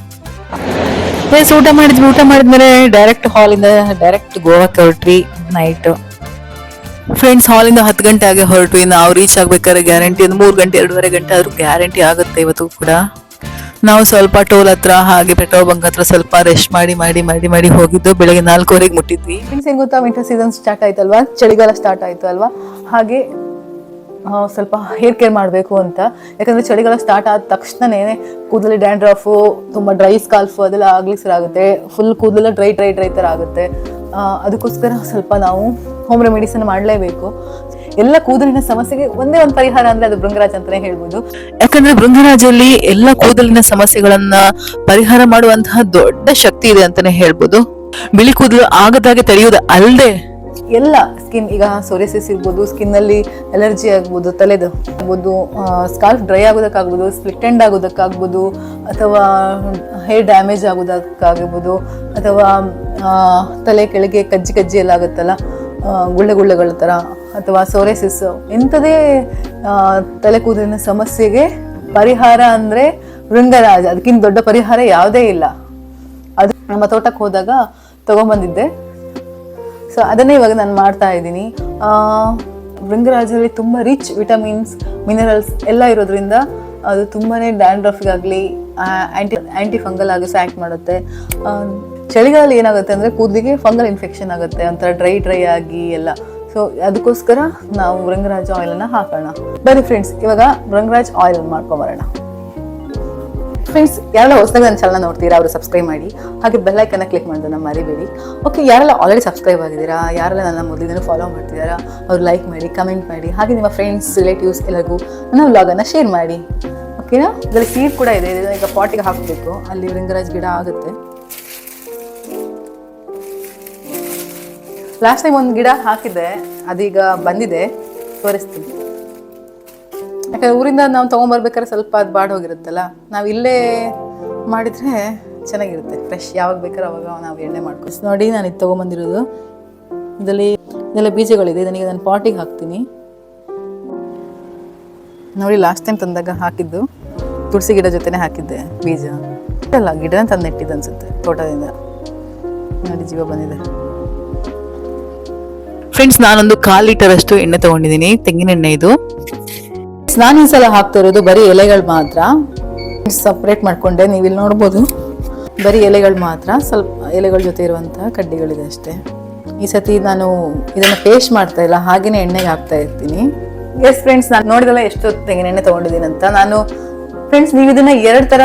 ಊಟ ಮಾಡಿದ್ಮೇಲೆ ಡೈರೆಕ್ಟ್ ಹಾಲಿಂದ ಡೈರೆಕ್ಟ್ ಗೋವಾಕ್ಕೆ ಹೊರಟ್ವಿ ನೈಟ್. ಫ್ರೆಂಡ್ಸ್, ಹಾಲಿಂದ 10 ಗಂಟೆ ಆಗಿ ಹೊರಟ್ವಿ. ನಾವು ರೀಚ್ ಆಗ್ಬೇಕಾದ್ರೆ ಗ್ಯಾರಂಟಿ ಒಂದು 3 ಗಂಟೆ 2.5 ಗಂಟೆ ಆದ್ರೂ ಗ್ಯಾರಂಟಿ ಆಗುತ್ತೆ ಇವತ್ತು ಕೂಡ. ನಾವು ಸ್ವಲ್ಪ ಟೋಲ್ ಹತ್ರ ಹಾಗೆ ಪೆಟ್ರೋಲ್ ಬಂಕ್ ಹತ್ರ ಸ್ವಲ್ಪ ರೆಸ್ಟ್ ಮಾಡಿ ಹೋಗಿದ್ದು. ಬೆಳಗ್ಗೆ 4:15 ಮುಟ್ಟಿದ್ವಿ. ಫ್ರೆಂಡ್ಸ್, ಹೆಂಗ್ ಗೊತ್ತಾ, ವಿಂಟರ್ ಸೀಸನ್ ಸ್ಟಾರ್ಟ್ ಆಯ್ತಲ್ವಾ, ಚಳಿಗಾಲ ಸ್ಟಾರ್ಟ್ ಆಯ್ತು ಅಲ್ವಾ. ಹಾಗೆ ಸ್ವಲ್ಪ ಹೇರ್ ಕೇರ್ ಮಾಡಬೇಕು ಅಂತ. ಯಾಕಂದ್ರೆ ಚಳಿಗಾಲ ಸ್ಟಾರ್ಟ್ ಆದ ತಕ್ಷಣನೇ ಕೂದಲು ಡ್ಯಾಂಡ್ರಫು, ತುಂಬ ಡ್ರೈ ಸ್ಕಾಲ್ಫ್ ಅದೆಲ್ಲ ಆಗ್ಲಿಕ್ಕೆ ಶುರು ಆಗುತ್ತೆ. ಫುಲ್ ಕೂದಲೆಲ್ಲ ಡ್ರೈ ಥರ ಆಗುತ್ತೆ. ಅದಕ್ಕೋಸ್ಕರ ಸ್ವಲ್ಪ ನಾವು ಹೋಮ್ ರೆಮಿಡೀಸನ್ನು ಮಾಡಲೇಬೇಕು. ಎಲ್ಲ ಕೂದಲಿನ ಸಮಸ್ಯೆಗೆ ಒಂದೇ ಒಂದು ಪರಿಹಾರ ಅಂದ್ರೆ ಅದು ಭೃಂಗರಾಜ್ ಅಂತಾನೆ ಹೇಳ್ಬೋದು. ಯಾಕಂದ್ರೆ ಭೃಂಗರಾಜಲ್ಲಿ ಎಲ್ಲ ಕೂದಲಿನ ಸಮಸ್ಯೆಗಳನ್ನ ಪರಿಹಾರ ಮಾಡುವಂತಹ ದೊಡ್ಡ ಶಕ್ತಿ ಇದೆ ಅಂತಾನೆ ಹೇಳ್ಬೋದು. ಬಿಳಿ ಕೂದಲು ಆಗದಾಗೆ ತಡೆಯುವುದು ಅಲ್ಲದೆ ಎಲ್ಲ ಸ್ಕಿನ್, ಈಗ ಸೋರಿಯಾಸಿಸ್ ಇರ್ಬೋದು, ಸ್ಕಿನ್ ಅಲ್ಲಿ ಅಲರ್ಜಿ ಆಗ್ಬೋದು, ತಲೆದು ಆಗ್ಬೋದು, ಸ್ಕಾಲ್ಫ್ ಡ್ರೈ ಆಗೋದಕ್ಕಾಗ್ಬೋದು, ಸ್ಪ್ಲಿಟ್ ಎಂಡ್ ಆಗೋದಕ್ಕಾಗ್ಬೋದು, ಅಥವಾ ಹೇರ್ ಡ್ಯಾಮೇಜ್ ಆಗೋದಕ್ಕಾಗಿರ್ಬೋದು, ಅಥವಾ ತಲೆ ಕೆಳಗೆ ಕಜ್ಜಿ ಎಲ್ಲ ಆಗುತ್ತಲ್ಲ, ಗುಳ್ಳೆಗಳ ಥರ, ಅಥವಾ ಸೋರಿಯಾಸಿಸ್, ಇಂಥದೇ ತಲೆ ಕೂದಲಿನ ಸಮಸ್ಯೆಗೆ ಪರಿಹಾರ ಅಂದರೆ ಭೃಂಗರಾಜ. ಅದಕ್ಕಿಂತ ದೊಡ್ಡ ಪರಿಹಾರ ಯಾವುದೇ ಇಲ್ಲ. ಅದು ನಮ್ಮ ತೋಟಕ್ಕೆ ಹೋದಾಗ ತಗೊಂಡ್ಬಂದಿದ್ದೆ. ಸೊ ಅದನ್ನೇ ಇವಾಗ ನಾನು ಮಾಡ್ತಾ ಇದ್ದೀನಿ. ಭೃಂಗರಾಜಲ್ಲಿ ತುಂಬ ರಿಚ್ ವಿಟಮಿನ್ಸ್, ಮಿನರಲ್ಸ್ ಎಲ್ಲ ಇರೋದ್ರಿಂದ ಅದು ತುಂಬಾ ಡ್ಯಾಂಡ್ರಫ್ಗಾಗಲಿ ಆ್ಯಂಟಿ ಫಂಗಲ್ ಆಗಿ ಆ್ಯಕ್ಟ್ ಮಾಡುತ್ತೆ. ಚಳಿಗಾಲ ಏನಾಗುತ್ತೆ ಅಂದರೆ ಕೂದಲಿಗೆ ಫಂಗಲ್ ಇನ್ಫೆಕ್ಷನ್ ಆಗುತ್ತೆ, ಒಂಥರ ಡ್ರೈ ಆಗಿ ಎಲ್ಲ. ಸೊ ಅದಕ್ಕೋಸ್ಕರ ನಾವು ಭೃಂಗರಾಜ ಆಯಿಲನ್ನು ಹಾಕೋಣ. ಬನ್ನಿ ಫ್ರೆಂಡ್ಸ್, ಇವಾಗ ಭೃಂಗರಾಜ್ ಆಯಿಲ್ ಮಾಡ್ಕೊಂಬರೋಣ. ಫ್ರೆಂಡ್ಸ್, ಯಾರೆಲ್ಲ ಹೊಸದಾಗಿ ನನ್ನ ಚಾನಲ್ ನೋಡ್ತೀರಾ ಅವರು ಸಬ್ಸ್ಕ್ರೈಬ್ ಮಾಡಿ, ಹಾಗೆ ಬೆಲ್ ಐಕನ್ನ ಕ್ಲಿಕ್ ಮಾಡೋದನ್ನ ಮರಿಬೇಡಿ. ಓಕೆ, ಯಾರೆಲ್ಲ ಆಲ್ರೆಡಿ ಸಬ್ಸ್ಕ್ರೈಬ್ ಆಗಿದ್ದೀರಾ, ಯಾರೆಲ್ಲ ನನ್ನ ಮೊದಲಿಂದಲೂ ಫಾಲೋ ಮಾಡ್ತಿದ್ದೀರಾ ಅವ್ರು ಲೈಕ್ ಮಾಡಿ, ಕಮೆಂಟ್ ಮಾಡಿ, ಹಾಗೆ ನಿಮ್ಮ ಫ್ರೆಂಡ್ಸ್ ರಿಲೇಟಿವ್ಸ್ ಎಲ್ಲರಿಗೂ ನನ್ನ ವ್ಲಾಗನ್ನು ಶೇರ್ ಮಾಡಿ. ಓಕೆನಾ? ಇದರಲ್ಲಿ ಸೀಡ್ ಕೂಡ ಇದೆ, ಈಗ ಪಾಟಿಗೆ ಹಾಕಬೇಕು, ಅಲ್ಲಿ ಭೃಂಗರಾಜ್ ಗಿಡ ಆಗುತ್ತೆ. ಲಾಸ್ಟ್ ಟೈಮ್ ಒಂದು ಗಿಡ ಹಾಕಿದ್ದೆ, ಅದೀಗ ಬಂದಿದೆ, ತೋರಿಸ್ತೀನಿ. ಯಾಕಂದ್ರೆ ಊರಿಂದ ನಾವು ತೊಗೊಂಬರ್ಬೇಕಾದ್ರೆ ಸ್ವಲ್ಪ ಅದು ಬಾಡ್ ಹೋಗಿರುತ್ತಲ್ಲ, ನಾವು ಇಲ್ಲೇ ಮಾಡಿದರೆ ಚೆನ್ನಾಗಿರುತ್ತೆ. ಫ್ರೆಶ್ ಯಾವಾಗ ಬೇಕಾದ್ರೆ ಅವಾಗ ನಾವು ಎಣ್ಣೆ ಮಾಡ್ಕೊ. ನೋಡಿ ನಾನು ಇದು ತೊಗೊಂಬಂದಿರೋದು, ಇದೆಲ್ಲ ಬೀಜಗಳಿದೆ. ಇದನ್ನೀಗ ನಾನು ಪಾಟಿಗೆ ಹಾಕ್ತೀನಿ. ನೋಡಿ ಲಾಸ್ಟ್ ಟೈಮ್ ತಂದಾಗ ಹಾಕಿದ್ದು ತುಳಸಿ ಗಿಡ ಜೊತೆನೆ ಹಾಕಿದ್ದೆ ಬೀಜ. ಅಲ್ಲ, ಗಿಡನ ತಂದು ನೆಟ್ಟಿದ್ದು ಅನ್ಸುತ್ತೆ ತೋಟದಿಂದ. ನೋಡಿ ಜೀವ ಬಂದಿದೆ. ಫ್ರೆಂಡ್ಸ್, ನಾನೊಂದು 1/4 ಲೀಟರ್ ಅಷ್ಟು ಎಣ್ಣೆ ತಗೊಂಡಿದ್ದೀನಿ, ತೆಂಗಿನೆಣ್ಣೆ ಇದು. ನಾನು ಈ ಸಲ ಹಾಕ್ತಾ ಇರೋದು ಬರೀ ಎಲೆಗಳು ಮಾತ್ರ, ಸಪ್ರೇಟ್ ಮಾಡ್ಕೊಂಡೆ. ನೀವು ಇಲ್ಲಿ ನೋಡ್ಬೋದು, ಬರೀ ಎಲೆಗಳು ಮಾತ್ರ, ಸ್ವಲ್ಪ ಎಲೆಗಳ ಜೊತೆ ಇರುವಂತಹ ಕಡ್ಡಿಗಳಿದೆ ಅಷ್ಟೇ. ಈ ಸತಿ ನಾನು ಇದನ್ನು ಪೇಸ್ಟ್ ಮಾಡ್ತಾ ಇಲ್ಲ, ಹಾಗೇನೆ ಎಣ್ಣೆಗೆ ಹಾಕ್ತಾ ಇರ್ತೀನಿ. ಎಸ್ ಫ್ರೆಂಡ್ಸ್, ನಾನು ನೋಡಿದಲ್ಲ ಎಷ್ಟು ತೆಂಗಿನೆಣ್ಣೆ ತಗೊಂಡಿದ್ದೀನಿ ಅಂತ. ನಾನು ಫ್ರೆಂಡ್ಸ್, ನೀವು ಇದನ್ನ 2 ಥರ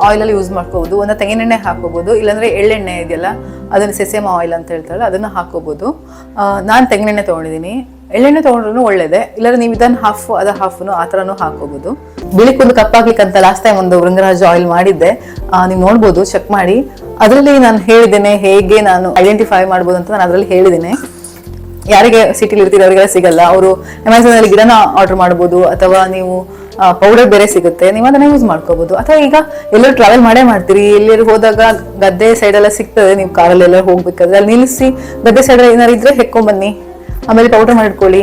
ಆಯಿಲಲ್ಲಿ ಯೂಸ್ ಮಾಡ್ಕೋಬೋದು. ಒಂದು ತೆಂಗಿನೆಣ್ಣೆ ಹಾಕೋಬೋದು, ಇಲ್ಲಾಂದ್ರೆ ಎಳ್ಳೆಣ್ಣೆ ಇದೆಯಲ್ಲ, ಅದನ್ನು ಸೆಸೆಮ್ ಆಯಿಲ್ ಅಂತ ಹೇಳ್ತಾರಲ್ಲ, ಅದನ್ನು ಹಾಕೋಬೋದು. ನಾನು ತೆಂಗಿನೆಣ್ಣೆ ತೊಗೊಂಡಿದ್ದೀನಿ. ಎಳ್ಳೆಣ್ಣೆ ತೊಗೊಂಡ್ರೂ ಒಳ್ಳೇದೇ, ಇಲ್ಲಾಂದ್ರೆ ನೀವು ಇದನ್ನು ಹಾಫ್ನು ಆ ಥರನೂ ಹಾಕೋಬೋದು. ಬಿಳಿ ಕೂದಲು ಕಪ್ಪಾಗ್ಲಿಕ್ಕೆ ಅಂತ ಲಾಸ್ಟ್ ಟೈಮ್ ಒಂದು ಭೃಂಗರಾಜ್ ಆಯಿಲ್ ಮಾಡಿದ್ದೆ, ನೀವು ನೋಡ್ಬೋದು, ಚೆಕ್ ಮಾಡಿ. ಅದರಲ್ಲಿ ನಾನು ಹೇಳಿದ್ದೇನೆ ಹೇಗೆ ನಾನು ಐಡೆಂಟಿಫೈ ಮಾಡ್ಬೋದು ಅಂತ. ನಾನು ಅದರಲ್ಲಿ ಹೇಳಿದ್ದೇನೆ. ಯಾರಿಗೆ ಸಿಟಿಲಿ ಇರ್ತೀರ ಅವರಿಗೆಲ್ಲ ಸಿಗಲ್ಲ, ಅವರು ಅಮೆಝಾನಲ್ಲಿ ಗಿಡನ ಆರ್ಡರ್ ಮಾಡ್ಬೋದು, ಅಥವಾ ನೀವು ಪೌಡರ್ ಬೇರೆ ಸಿಗುತ್ತೆ, ನೀವು ಅದನ್ನ ಯೂಸ್ ಮಾಡ್ಕೋಬಹುದು. ಅಥವಾ ಈಗ ಎಲ್ಲರೂ ಟ್ರಾವೆಲ್ ಮಾಡ್ತೀರಿ, ಎಲ್ಲರೂ ಹೋದಾಗ ಗದ್ದೆ ಸೈಡ್ ಎಲ್ಲ ಸಿಗ್ತದೆ, ನೀವು ಕಾರಲ್ಲೆಲ್ಲ ಹೋಗ್ಬೇಕಾದ್ರೆ ಅಲ್ಲಿ ನಿಲ್ಲಿಸಿ ಗದ್ದೆ ಸೈಡ್ ಏನಾರು ಇದ್ರೆ ಹೆಕ್ಕೊಂಬನ್ನಿ, ಆಮೇಲೆ ಪೌಡರ್ ಮಾಡಿಟ್ಕೊಳ್ಳಿ,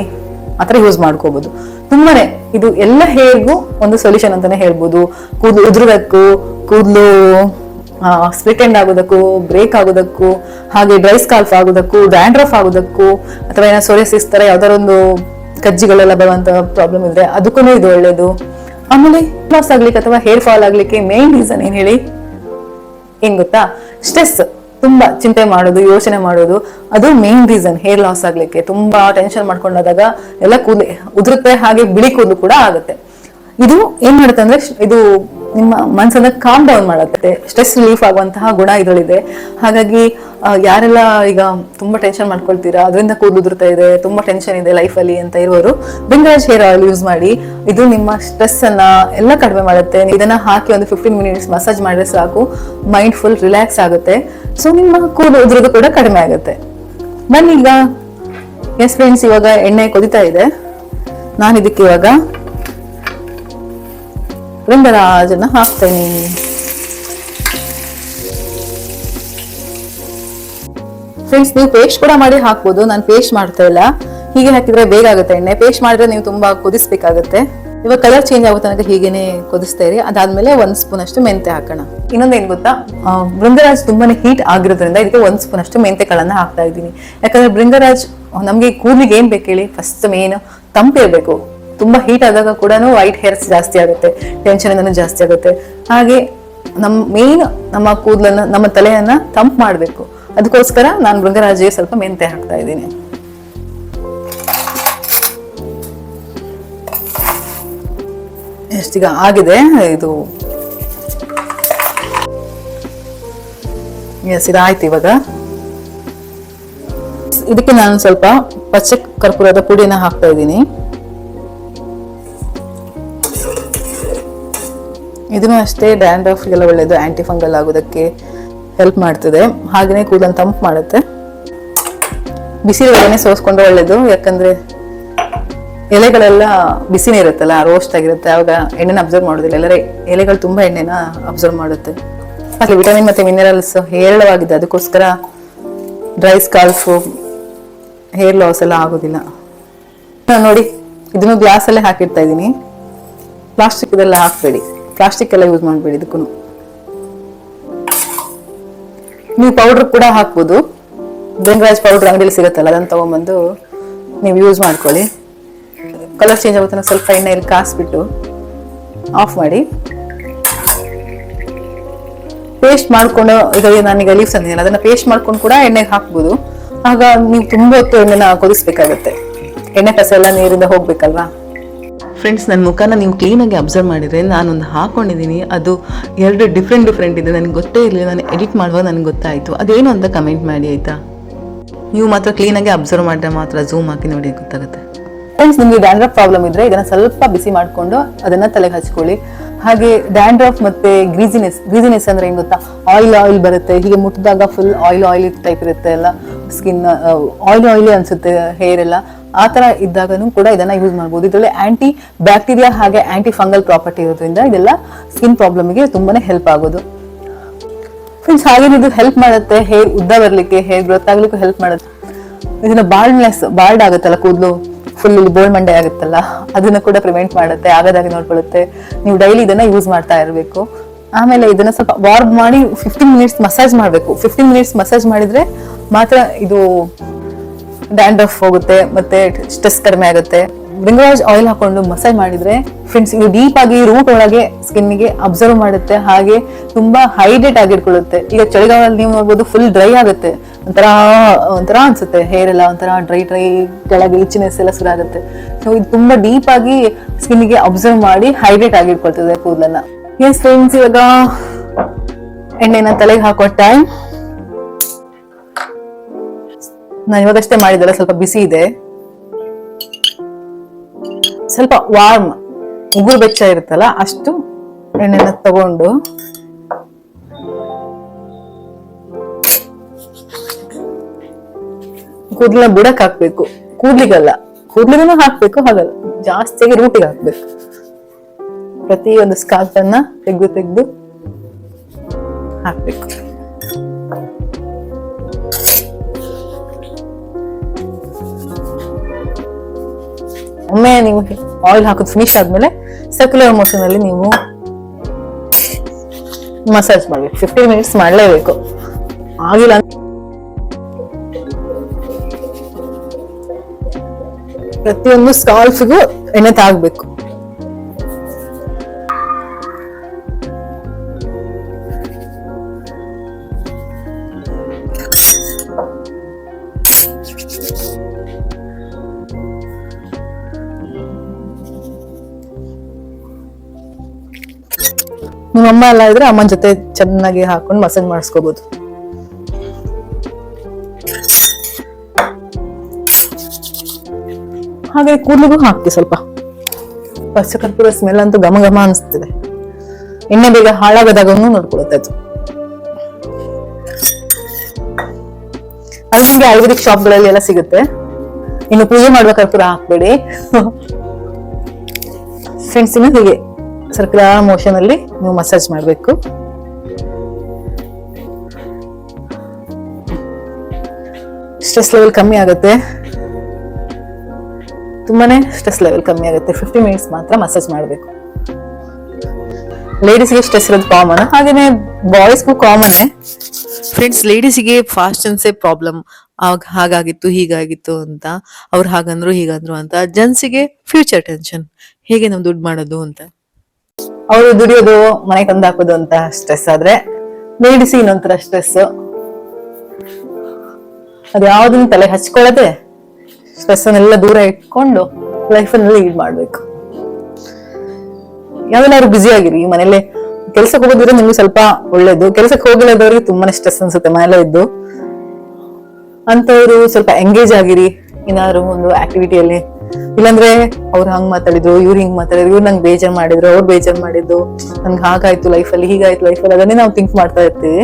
ಆ ಥರ ಯೂಸ್ ಮಾಡ್ಕೋಬಹುದು. ತುಂಬಾನೇ ಇದು ಎಲ್ಲ ಹೇರ್ಗೂ ಒಂದು ಸೊಲ್ಯೂಷನ್ ಅಂತಾನೆ ಹೇಳ್ಬೋದು. ಕೂದಲು ಉದುರೋದಕ್ಕೂ, ಕೂದಲು ಸ್ಪ್ಲಿಟ್ ಎಂಡ್ ಆಗೋದಕ್ಕೂ, ಬ್ರೇಕ್ ಆಗೋದಕ್ಕೂ, ಹಾಗೆ ಡ್ರೈ ಸ್ಕಾಲ್ಫ್ ಆಗೋದಕ್ಕೂ, ಡ್ಯಾಂಡ್ರಫ್ ಆಗೋದಕ್ಕೂ, ಅಥವಾ ಏನೋ ಸೋರಿಯಾಸಿಸ್ ತರ ಯಾವ್ದಾರ ಒಂದು ಕಜ್ಜಿಗಳೆಲ್ಲ ಬರುವಂತ ಪ್ರಾಬ್ಲಮ್ ಇದ್ರೆ ಅದಕ್ಕೂ ಇದು ಒಳ್ಳೇದು. ಆಮೇಲೆ ಲಾಸ್ ಆಗ್ಲಿಕ್ಕೆ ಅಥವಾ ಹೇರ್ ಫಾಲ್ ಆಗ್ಲಿಕ್ಕೆ ಮೇನ್ ರೀಸನ್ ಏನ್ ಹೇಳಿ, ಏನ್ ಗೊತ್ತಾ? ಸ್ಟ್ರೆಸ್. ತುಂಬಾ ಚಿಂತೆ ಮಾಡೋದು, ಯೋಚನೆ ಮಾಡೋದು, ಅದು ಮೇನ್ ರೀಸನ್ ಹೇರ್ ಲಾಸ್ ಆಗ್ಲಿಕ್ಕೆ. ತುಂಬಾ ಟೆನ್ಷನ್ ಮಾಡ್ಕೊಂಡಾಗ ಎಲ್ಲ ಕೂದಲು ಉದುರುತ್ತೆ, ಹಾಗೆ ಬಿಳಿ ಕೂದಲು ಕೂಡ ಆಗುತ್ತೆ. ಇದು ಏನ್ ಮಾಡುತ್ತೆ ಅಂದ್ರೆ, ಇದು ನಿಮ್ಮ ಮನಸ್ಸನ್ನ ಕಾಮ್ ಡೌನ್ ಮಾಡುತ್ತೆ, ಸ್ಟ್ರೆಸ್ ರಿಲೀಫ್ ಆಗುವಂತಹ ಗುಣ ಇದರಲ್ಲಿದೆ. ಹಾಗಾಗಿ ಯಾರೆಲ್ಲ ಈಗ ತುಂಬಾ ಟೆನ್ಷನ್ ಮಾಡ್ಕೊಳ್ತೀರಾ, ಅದರಿಂದ ಕೂದಲು ಉದುರ್ತಾ ಇದೆ, ತುಂಬಾ ಟೆನ್ಷನ್ ಇದೆ ಲೈಫಲ್ಲಿ ಅಂತ ಇರುವವರು ಭೃಂಗರಾಜ್ ಹೇರ್ ಆಯಿಲ್ ಯೂಸ್ ಮಾಡಿ. ಇದು ನಿಮ್ಮ ಸ್ಟ್ರೆಸ್ ಅನ್ನ ಎಲ್ಲ ಕಡಿಮೆ ಮಾಡುತ್ತೆ. ಇದನ್ನ ಹಾಕಿ ಒಂದು 15 ಮಿನಿಟ್ಸ್ ಮಸಾಜ್ ಮಾಡಿದ್ರೆ ಸಾಕು, ಮೈಂಡ್ ಫುಲ್ ರಿಲ್ಯಾಕ್ಸ್ ಆಗುತ್ತೆ. ಸೊ ನಿಮ್ಮ ಕೂದಲು ಉದುರೋದು ಕೂಡ ಕಡಿಮೆ ಆಗುತ್ತೆ. ಬನ್ನಿ ಈಗ. ಎಸ್ ಫ್ರೆಂಡ್ಸ್, ಇವಾಗ ಎಣ್ಣೆ ಕೊದಿತಾ ಇದೆ. ನಾನು ಇದಕ್ಕೆ ಇವಾಗ ಭೃಂಗರಾಜನ್ನ ಹಾಕ್ತೇನೆ. ಫ್ರೆಂಡ್ಸ್, ನೀವು ಪೇಸ್ಟ್ ಕೂಡ ಮಾಡಿ ಹಾಕ್ಬೋದು. ನಾನು ಪೇಸ್ಟ್ ಮಾಡ್ತಾ ಇಲ್ಲ, ಹೀಗೆ ಹಾಕಿದ್ರೆ ಬೇಗ ಆಗುತ್ತೆ ಎಣ್ಣೆ. ಪೇಸ್ಟ್ ಮಾಡಿದ್ರೆ ನೀವು ತುಂಬಾ ಕುದಿಸ್ಬೇಕಾಗುತ್ತೆ. ಇವಾಗ ಕಲರ್ ಚೇಂಜ್ ಆಗೋ ತನಕ ಹೀಗೇನೆ ಕುದಿಸ್ತಾ ಇರಿ. ಅದಾದ್ಮೇಲೆ 1 ಸ್ಪೂನ್ ಅಷ್ಟು ಮೆಂತೆ ಹಾಕೋಣ. ಇನ್ನೊಂದೇನ್ ಗೊತ್ತಾ, ಭೃಂಗರಾಜ್ ತುಂಬಾನೇ ಹೀಟ್ ಆಗಿರೋದ್ರಿಂದ ಇದಕ್ಕೆ 1 ಸ್ಪೂನ್ ಅಷ್ಟು ಮೆಂತೆ ಕಾಳನ್ನ ಹಾಕ್ತಾ ಇದ್ದೀನಿ. ಯಾಕಂದ್ರೆ ಭೃಂಗರಾಜ್ ನಮ್ಗೆ ಕೂದಲಿಗೆ ಏನ್ ಬೇಕು ಹೇಳಿ, ಫಸ್ಟ್ ಮೇನ್ ತಂಪಿರ್ಬೇಕು. ತುಂಬಾ ಹೀಟ್ ಆದಾಗ ಕೂಡ ವೈಟ್ ಹೇರ್ಸ್ ಜಾಸ್ತಿ ಆಗುತ್ತೆ, ಟೆನ್ಷನ್ ಇಂದನೂ ಜಾಸ್ತಿ ಆಗುತ್ತೆ. ಹಾಗೆ ನಮ್ಮ ಕೂದಲನ್ನ, ನಮ್ಮ ತಲೆಯನ್ನ ತಂಪು ಮಾಡ್ಬೇಕು. ಅದಕ್ಕೋಸ್ಕರ ನಾನು ಭೃಂಗರಾಜಿಗೆ ಸ್ವಲ್ಪ ಮೆಂತೆ ಹಾಕ್ತಾ ಇದ್ದೀನಿ. ಎಷ್ಟೀಗ ಆಗಿದೆ ಇದು. ಎಸ್, ಇದಾಯ್ತು. ಇವಾಗ ಇದಕ್ಕೆ ನಾನು ಸ್ವಲ್ಪ ಪಚ್ಚೆ ಕರ್ಪೂರದ ಪುಡಿನ ಹಾಕ್ತಾ ಇದ್ದೀನಿ. ಇದನ್ನು ಅಷ್ಟೇ ಡ್ಯಾಂಡ್ರಫ್ಗೆಲ್ಲ ಒಳ್ಳೇದು, ಆಂಟಿ ಫಂಗಲ್ ಆಗೋದಕ್ಕೆ ಹೆಲ್ಪ್ ಮಾಡ್ತದೆ. ಹಾಗೆಯೇ ಕೂದಲನ್ನು ತಂಪು ಮಾಡುತ್ತೆ. ಬಿಸಿ ಎಣ್ಣೆ ಸೋಸ್ಕೊಂಡ್ರೆ ಒಳ್ಳೇದು, ಯಾಕಂದ್ರೆ ಎಲೆಗಳೆಲ್ಲ ಬಿಸಿನೇ ಇರುತ್ತಲ್ಲ, ರೋಸ್ಟ್ ಆಗಿರುತ್ತೆ, ಆವಾಗ ಎಣ್ಣೆನ ಅಬ್ಸರ್ವ್ ಮಾಡೋದಿಲ್ಲ. ಎಲ್ಲರ ಎಲೆಗಳು ತುಂಬಾ ಎಣ್ಣೆನ ಅಬ್ಸರ್ವ್ ಮಾಡುತ್ತೆ. ಹಾಗೆ ವಿಟಮಿನ್ ಮತ್ತೆ ಮಿನರಲ್ಸ್ ಹೇರಳವಾಗಿದೆ, ಅದಕ್ಕೋಸ್ಕರ ಡ್ರೈ ಸ್ಕಾಲ್ಫ್, ಹೇರ್ ಲಾಸ್ ಎಲ್ಲ ಆಗೋದಿಲ್ಲ. ನೋಡಿ, ಇದನ್ನು ಗ್ಲಾಸ್ ಅಲ್ಲೇ ಹಾಕಿರ್ತಾ ಇದ್ದೀನಿ. ಪ್ಲಾಸ್ಟಿಕ್ ಇದೆಲ್ಲ ಹಾಕ್ಬೇಡಿ, ಪ್ಲಾಸ್ಟಿಕ್ ಎಲ್ಲ ಯೂಸ್ ಮಾಡಬೇಡಿ. ಇದಕ್ಕೂ ನೀವು ಪೌಡರ್ ಕೂಡ ಹಾಕ್ಬೋದು. ಭೃಂಗರಾಜ್ ಪೌಡರ್ ಅಂಗಡಿಯಲ್ಲಿ ಸಿಗುತ್ತಲ್ಲ, ಅದನ್ನು ತಗೊಂಡ್ಬಂದು ನೀವು ಯೂಸ್ ಮಾಡ್ಕೊಳ್ಳಿ. ಕಲರ್ ಚೇಂಜ್ ಆಗುತ್ತೆ, ಸ್ವಲ್ಪ ಎಣ್ಣೆಯಲ್ಲಿ ಕಾಯಿಸ್ಬಿಟ್ಟು ಆಫ್ ಮಾಡಿ. ಪೇಸ್ಟ್ ಮಾಡ್ಕೊಂಡು, ಈಗ ನಾನೀಗ ಲೀವ್ಸ್ ಅಂದಿಲ್ಲ, ಅದನ್ನ ಪೇಸ್ಟ್ ಮಾಡ್ಕೊಂಡು ಕೂಡ ಎಣ್ಣೆಗೆ ಹಾಕ್ಬೋದು. ಆಗ ನೀವು ತುಂಬಾ ಹೊತ್ತು ಎಣ್ಣೆನ ಕೊದಿಸ್ಬೇಕಾಗತ್ತೆ, ಎಣ್ಣೆ ಕಸ ಎಲ್ಲ ನೀರಿಂದ ಹೋಗ್ಬೇಕಲ್ವಾ. ಫ್ರೆಂಡ್ಸ್, ನನ್ನ ಮುಖನ ನೀವು ಕ್ಲೀನಾಗಿ ಅಬ್ಸರ್ವ್ ಮಾಡಿದರೆ ನಾನೊಂದು ಹಾಕೊಂಡಿದ್ದೀನಿ, ಅದು 2 ಡಿಫ್ರೆಂಟ್ ಇದೆ. ನನಗೆ ಗೊತ್ತೇ ಇರಲಿಲ್ಲ, ನಾನು ಎಡಿಟ್ ಮಾಡುವಾಗ ನನಗೆ ಗೊತ್ತಾಯಿತು. ಅದೇನು ಅಂತ ಕಮೆಂಟ್ ಮಾಡಿ ಆಯಿತಾ. ನೀವು ಮಾತ್ರ ಕ್ಲೀನಾಗಿ ಅಬ್ಸರ್ವ್ ಮಾಡಿದ್ರೆ ಮಾತ್ರ ಝೂಮ್ ಹಾಕಿ ನೋಡಿ ಗೊತ್ತಾಗುತ್ತೆ. ಫ್ರೆಂಡ್ಸ್, ನಿಮಗೆ ಡ್ಯಾಂಡ್ರಫ್ ಪ್ರಾಬ್ಲಮ್ ಇದ್ರೆ ಇದನ್ನ ಸ್ವಲ್ಪ ಬಿಸಿ ಮಾಡಿಕೊಂಡು ಅದನ್ನ ತಲೆಗೆ ಹಚ್ಕೊಳ್ಳಿ. ಹಾಗೆ ಡ್ಯಾಂಡ್ರಫ್ ಮತ್ತೆ ಗ್ರೀಸಿನೆಸ್ ಅಂದ್ರೆ ಏನ್ ಗೊತ್ತಾ, ಆಯಿಲ್ ಬರುತ್ತೆ, ಹೀಗೆ ಮುಟ್ಟಿದಾಗ ಫುಲ್ ಆಯಿಲಿ ಟೈಪ್ ಇರುತ್ತೆ, ಎಲ್ಲ ಸ್ಕಿನ್ ಆಯಿಲಿ ಅನ್ಸುತ್ತೆ, ಹೇರ್ ಎಲ್ಲ ಆ ತರ ಇದ್ದಾಗನು ಕೂಡ ಇದನ್ನ ಯೂಸ್ ಮಾಡಬಹುದು. ಇದರಲ್ಲಿ ಆಂಟಿ ಬ್ಯಾಕ್ಟೀರಿಯಾ ಹಾಗೆ ಆಂಟಿ ಫಂಗಲ್ ಪ್ರಾಪರ್ಟಿ ಇರೋದ್ರಿಂದ ಇದೆಲ್ಲ ಸ್ಕಿನ್ ಪ್ರಾಬ್ಲಮ್ಗೆ ತುಂಬಾನೇ ಹೆಲ್ಪ್ ಆಗೋದು. ಫ್ರೆಂಡ್ಸ್ ಹಾಗೆ ಇದು ಹೆಲ್ಪ್ ಮಾಡುತ್ತೆ ಹೇರ್ ಉದ್ದ ಬರ್ಲಿಕ್ಕೆ, ಹೇರ್ ಗ್ರೋತ್ ಆಗ್ಲಿಕ್ಕೂ ಹೆಲ್ಪ್ ಮಾಡುತ್ತೆ. ಇದನ್ನ ಬಾಲ್ಡ್ ಆಗುತ್ತಲ್ಲ ಕೂದಲು, ಫುಲ್ ಇಲ್ಲಿ ಬೋಳ್ ಮಂಡೆ ಆಗುತ್ತಲ್ಲ, ಅದನ್ನ ಕೂಡ ಪ್ರಿವೆಂಟ್ ಮಾಡುತ್ತೆ, ಆಗದಾಗಿ ನೋಡ್ಕೊಳ್ಳುತ್ತೆ. ನೀವು ಡೈಲಿ ಇದನ್ನ ಯೂಸ್ ಮಾಡ್ತಾ ಇರಬೇಕು. ಆಮೇಲೆ ಇದನ್ನ ಸ್ವಲ್ಪ ವಾರ್ಮ್ ಮಾಡಿ 15 ಮಿನಿಟ್ಸ್ ಮಸಾಜ್ ಮಾಡಬೇಕು. 15 ಮಿನಿಟ್ಸ್ ಮಸಾಜ್ ಮಾಡಿದ್ರೆ ಮಾತ್ರ ಇದು ಡ್ಯಾಂಡ್ರಫ್ ಹೋಗುತ್ತೆ, ಮತ್ತೆ ಸ್ಟ್ರೆಸ್ ಕಡಿಮೆ ಆಗುತ್ತೆ. ಬ್ರಿಂಗರಾಜ್ ಆಯಿಲ್ ಹಾಕೊಂಡು ಮಸಾಜ್ ಮಾಡಿದ್ರೆ ಫ್ರೆಂಡ್ಸ್ ಇದು ಡೀಪ್ ಆಗಿ ರೂಟ್ ಒಳಗೆ ಸ್ಕಿನ್ ಗೆ ಅಬ್ಸರ್ವ್ ಮಾಡುತ್ತೆ, ಹಾಗೆ ತುಂಬಾ ಹೈಡ್ರೇಟ್ ಆಗಿಟ್ಕೊಳ್ಳುತ್ತೆ. ಈಗ ಚಳಿಗಾಲದಲ್ಲಿ ನೀವು ನೋಡ್ಬೋದು ಫುಲ್ ಡ್ರೈ ಆಗುತ್ತೆ, ಒಂಥರ ಅನ್ಸುತ್ತೆ, ಹೇರ್ ಎಲ್ಲ ಒಂಥರ ಡ್ರೈ ಕೆಳಗೆ ಇಚ್ಚಿನೆಸ್ ಎಲ್ಲ ಶುರು ಆಗುತ್ತೆ. ಸೊ ಇದು ತುಂಬಾ ಡೀಪ್ ಆಗಿ ಸ್ಕಿನ್ ಗೆ ಅಬ್ಸರ್ವ್ ಮಾಡಿ ಹೈಡ್ರೇಟ್ ಆಗಿಟ್ಕೊಳ್ತದೆ ಕೂದಲನ್ನ. ಎಸ್ ಫ್ರೆಂಡ್ಸ್, ಇವಾಗ ಎಣ್ಣೆನ ತಲೆಗೆ ಹಾಕೋ ಟೈಮ್. ನಾನು ಇವಾಗಷ್ಟೇ ಮಾಡಿದಲ್ಲ, ಸ್ವಲ್ಪ ಬಿಸಿ ಇದೆ. ಸ್ವಲ್ಪ ವಾರ್ಮ್ ಉಗುರು ಬೆಚ್ಚ ಇರುತ್ತಲ್ಲ ಅಷ್ಟು ಎಣ್ಣೆನ ತಗೊಂಡು ಕೂದಲನ್ನ ಬುಡಕ್ ಹಾಕ್ಬೇಕು. ಕೂದ್ಲಿಗೂ ಹಾಕ್ಬೇಕು, ಹಾಗಲ್ಲ ಜಾಸ್ತಿಯಾಗಿ ರೂಟಿಗೆ ಹಾಕ್ಬೇಕು. ಪ್ರತಿ ಒಂದು ಸ್ಕಾಲ್ಪ್ ಅನ್ನ ತೆಗೆದು ಹಾಕ್ಬೇಕು. ಒಮ್ಮೆ ನೀವು ಆಯಿಲ್ ಹಾಕೋದು ಫಿನಿಶ್ ಆದ್ಮೇಲೆ ಸರ್ಕ್ಯುಲರ್ ಮೋಷನ್ ಅಲ್ಲಿ ನೀವು ಮಸಾಜ್ ಮಾಡ್ಬೇಕು. 15 ಮಿನಿಟ್ಸ್ ಮಾಡ್ಲೇಬೇಕು. ಆಗಿಲ್ಲ ಪ್ರತಿಯೊಂದು ಸ್ಕಾಲ್ಫ್ಗೂ ಎಣ್ಣೆ ತಾಗ್ಬೇಕು. ನಿಮ್ಮಮ್ಮ ಎಲ್ಲ ಇದ್ರೆ ಅಮ್ಮನ ಜೊತೆ ಚೆನ್ನಾಗಿ ಹಾಕೊಂಡು ಮಸಾಜ್ ಮಾಡಿಸ್ಕೋಬಹುದು. ಹಾಗೆ ಕೂದಲಿಗೂ ಹಾಕ್ತಿ ಸ್ವಲ್ಪ. ಪಚ್ಚಕರ್ಪೂರ ಸ್ಮೆಲ್ ಅಂತೂ ಘಮ ಘಮ ಅನಿಸ್ತಿದೆ. ಎಣ್ಣೆ ಬೇಗ ಹಾಳಾಗದಾಗನು ನೋಡ್ಕೊಳುತ್ತೆ ಅದು. ಅದು ನಿಮ್ಗೆ ಆಯುರ್ವೇದಿಕ್ ಶಾಪ್ಗಳಲ್ಲಿ ಎಲ್ಲ ಸಿಗುತ್ತೆ. ಇನ್ನು ಪೂಜೆ ಮಾಡುವ ಕರ್ಪೂರ ಹಾಕ್ಬೇಡಿ ಫ್ರೆಂಡ್ಸ್. ಇನ್ನು ಹೀಗೆ ಸರ್ಕ್ಯುಲರ್ ಮೋಷನ್ ಅಲ್ಲಿ ನೀವು ಮಸಾಜ್ ಮಾಡಬೇಕು. ಸ್ಟ್ರೆಸ್ ಲೆವೆಲ್ ಕಮ್ಮಿ ಆಗುತ್ತೆ, ತುಂಬಾನೇ ಸ್ಟ್ರೆಸ್ ಲೆವೆಲ್ ಕಮ್ಮಿ ಆಗುತ್ತೆ. 15 ಮಿನಿಟ್ಸ್ ಮಾತ್ರ ಮಸಾಜ್ ಮಾಡಬೇಕು. ಲೇಡೀಸ್ಗೆ ಸ್ಟ್ರೆಸ್ ಇರೋದು ಕಾಮನ್, ಹಾಗೇನೆ ಬಾಯ್ಸ್ಗೂ ಕಾಮನ್. ಫ್ರೆಂಡ್ಸ್, ಲೇಡೀಸಿಗೆ ಫಾಸ್ಟ್ ಅನ್ಸೇ ಪ್ರಾಬ್ಲಮ್. ಹಾಗಾಗಿತ್ತು ಹೀಗಾಗಿತ್ತು ಅಂತ, ಅವ್ರು ಹಾಗಂದ್ರು ಹೀಗಂದ್ರು ಅಂತ. ಜೆಂಟ್ಸಿಗೆ ಫ್ಯೂಚರ್ ಟೆನ್ಷನ್, ಹೇಗೆ ನಾವು ದುಡ್ಡು ಮಾಡೋದು ಅಂತ. ಅವರು ದುಡಿಯೋದು, ಮನೆ ತಂದು ಹಾಕೋದು ಅಂತ ಸ್ಟ್ರೆಸ್ ಆದ್ರೆ, ಲೇಡೀಸ್ ಇನ್ನೊಂಥರ ಸ್ಟ್ರೆಸ್. ಅದು ಯಾವ್ದನ್ನ ತಲೆ ಹಚ್ಕೊಳ್ಳದೆ ಸ್ಟ್ರೆಸ್ ಅನ್ನೆಲ್ಲ ದೂರ ಇಟ್ಕೊಂಡು ಲೈಫ್ ಅನ್ನ ಲೀಡ್ ಮಾಡ್ಬೇಕು. ಯಾವ್ದಾದ್ರು ಬ್ಯುಸಿ ಆಗಿರಿ. ಮನೇಲೆ ಕೆಲ್ಸಕ್ಕೆ ಹೋಗೋದಿದ್ರೆ ನಿಮ್ಗೆ ಸ್ವಲ್ಪ ಒಳ್ಳೇದು. ಕೆಲ್ಸಕ್ಕೆ ಹೋಗಿಲ್ಲದವ್ರಿಗೆ ತುಂಬಾನೇ ಸ್ಟ್ರೆಸ್ ಅನ್ಸುತ್ತೆ ಮನೇಲೆ ಇದ್ದು. ಅಂತವ್ರು ಸ್ವಲ್ಪ ಎಂಗೇಜ್ ಆಗಿರಿ ಏನಾದ್ರು ಒಂದು ಆಕ್ಟಿವಿಟಿಯಲ್ಲಿ. ಇಲ್ಲಾಂದ್ರೆ ಅವ್ರು ಹಂಗ್ ಮಾತಾಡಿದ್ರು, ಇವ್ರು ಹಿಂಗ್ ಮಾತಾಡಿದ್ರು, ಇವ್ರು ನಂಗೆ ಬೇಜಾರ್ ಮಾಡಿದ್ರು, ಅವ್ರು ಬೇಜಾರ್ ಮಾಡಿದ್ದು, ನನ್ಗೆ ಹಾಗಾಯ್ತು ಲೈಫಲ್ಲಿ, ಹೀಗಾಯ್ತು ಲೈಫಲ್ಲಿ, ಅದನ್ನೇ ನಾವು ಥಿಂಕ್ ಮಾಡ್ತಾ ಇರ್ತೀವಿ.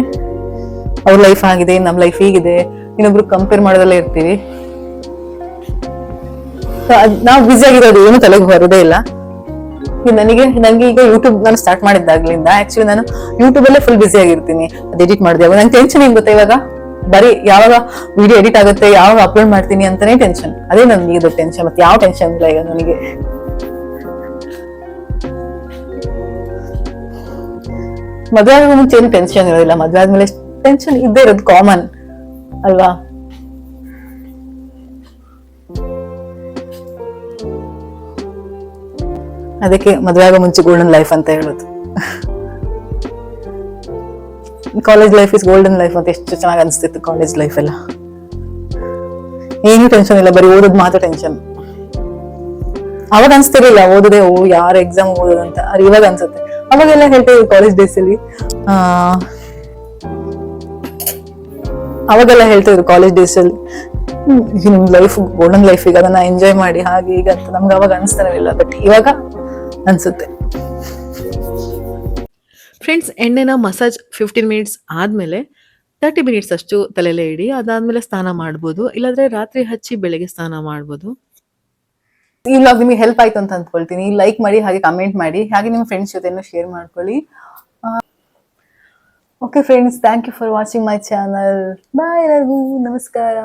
ಅವ್ರ ಲೈಫ್ ಆಗಿದೆ, ನಮ್ ಲೈಫ್ ಹೀಗಿದೆ, ಇನ್ನೊಬ್ರು ಕಂಪೇರ್ ಮಾಡೋದಲ್ಲೇ ಇರ್ತೀವಿ. ನಾವು ಬ್ಯುಸಿ ಆಗಿರೋದು ಏನು ತಲೆಗೆ ಬರೋದೇ ಇಲ್ಲ. ನನಗೆ ಈಗ ಯೂಟ್ಯೂಬ್ ನಾನು ಸ್ಟಾರ್ಟ್ ಮಾಡಿದ್ದಾಗ್ಲಿಂದ ಆಕ್ಚುಲಿ ನಾನು ಯೂಟ್ಯೂಬ್ ಅಲ್ಲೇ ಫುಲ್ ಬ್ಯುಸಿ ಆಗಿರ್ತೀನಿ. ಅದು ಎಡಿಟ್ ಮಾಡಿದೆ ನಂಗೆ ಟೆನ್ಷನ್ ಏನ್ ಗೊತ್ತಾ, ಇವಾಗ ಬರೀ ಯಾವಾಗ ವಿಡಿಯೋ ಎಡಿಟ್ ಆಗುತ್ತೆ, ಯಾವಾಗ ಅಪ್ಲೋಡ್ ಮಾಡ್ತೀನಿ ಅಂತಾನೆ ಟೆನ್ಷನ್. ಅದೇ ನನ್ಗೆ ಇದು ಟೆನ್ಷನ್, ಮತ್ತೆ ಯಾವ ಟೆನ್ಷನ್ ಇಲ್ಲ ಈಗ ನನಗೆ. ಮದ್ವೆ ಆಗೋ ಮುಂಚೆ ಏನು ಟೆನ್ಷನ್ ಇರೋದಿಲ್ಲ, ಮದ್ವೆ ಆದ್ಮೇಲೆ ಟೆನ್ಷನ್ ಇದ್ದೇ ಇರೋದು ಕಾಮನ್ ಅಲ್ವಾ. ಅದಕ್ಕೆ ಮದ್ವೆ ಆಗೋ ಮುಂಚೆ ಗೋಲ್ಡನ್ ಲೈಫ್ ಅಂತ ಹೇಳೋದು. College life is golden life ಅಂತ ಎಷ್ಟು ಚೆನ್ನಾಗಿ ಅನಿಸ್ತಿತ್ತು ಕಾಲೇಜ್ ಲೈಫ್ ಎಲ್ಲ. ಏನು ಟೆನ್ಷನ್ ಇಲ್ಲ, ಬರೀ ಓದೋದು ಮಾತ್ರ ಟೆನ್ಷನ್. ಅವಾಗ ಅನ್ಸ್ತಿರ್ಲಿಲ್ಲ ಓದೋದೇ, ಯಾರು ಎಕ್ಸಾಮ್ ಓದೋದಂತ. ಅದು ಇವಾಗ ಅನ್ಸುತ್ತೆ. ಅವಾಗೆಲ್ಲ ಹೇಳ್ತೇವೆ ಕಾಲೇಜ್ ಡೇಸ್ ಅಲ್ಲಿ, ಅವಾಗೆಲ್ಲ ಹೇಳ್ತಿದ್ರು ಕಾಲೇಜ್ ಡೇಸ್ ಅಲ್ಲಿ, ನಿಮ್ ಲೈಫ್ ಗೋಲ್ಡನ್ ಲೈಫ್, ಈಗ ಅದನ್ನ ಎಂಜಾಯ್ ಮಾಡಿ ಹಾಗೆ ಈಗ ಅಂತ. ನಮ್ಗೆ ಅವಾಗ ಅನಿಸ್ತಾನೆ ಇಲ್ಲ, ಬಟ್ ಇವಾಗ ಅನ್ಸುತ್ತೆ. ಫ್ರೆಂಡ್ಸ್, ಎಣ್ಣೆನ ಮಸಾಜ್ 15 ಮಿನಿಟ್ಸ್ ಆದ್ಮೇಲೆ 30 ಮಿನಿಟ್ಸ್ ಅಷ್ಟು ತಲೆಲೆ ಇಡಿ. ಅದಾದ್ಮೇಲೆ ಸ್ನಾನ ಮಾಡ್ಬೋದು, ಇಲ್ಲಾಂದ್ರೆ ರಾತ್ರಿ ಹಚ್ಚಿ ಬೆಳಗ್ಗೆ ಸ್ನಾನ ಮಾಡ್ಬೋದು. ಈ ವ್ಲಾಗ್ ನಿಮಗೆ ಹೆಲ್ಪ್ ಆಯ್ತು ಅಂತ ಅಂದ್ಕೊಳ್ತೀನಿ. ಲೈಕ್ ಮಾಡಿ, ಹಾಗೆ ಕಮೆಂಟ್ ಮಾಡಿ, ಹಾಗೆ ನಿಮ್ಮ ಫ್ರೆಂಡ್ಸ್ ಜೊತೆನೂ ಶೇರ್ ಮಾಡ್ಕೊಳ್ಳಿ. Okay friends, thank you for watching my channel. Bye ಎಲ್ಲರಿಗೂ, ನಮಸ್ಕಾರ.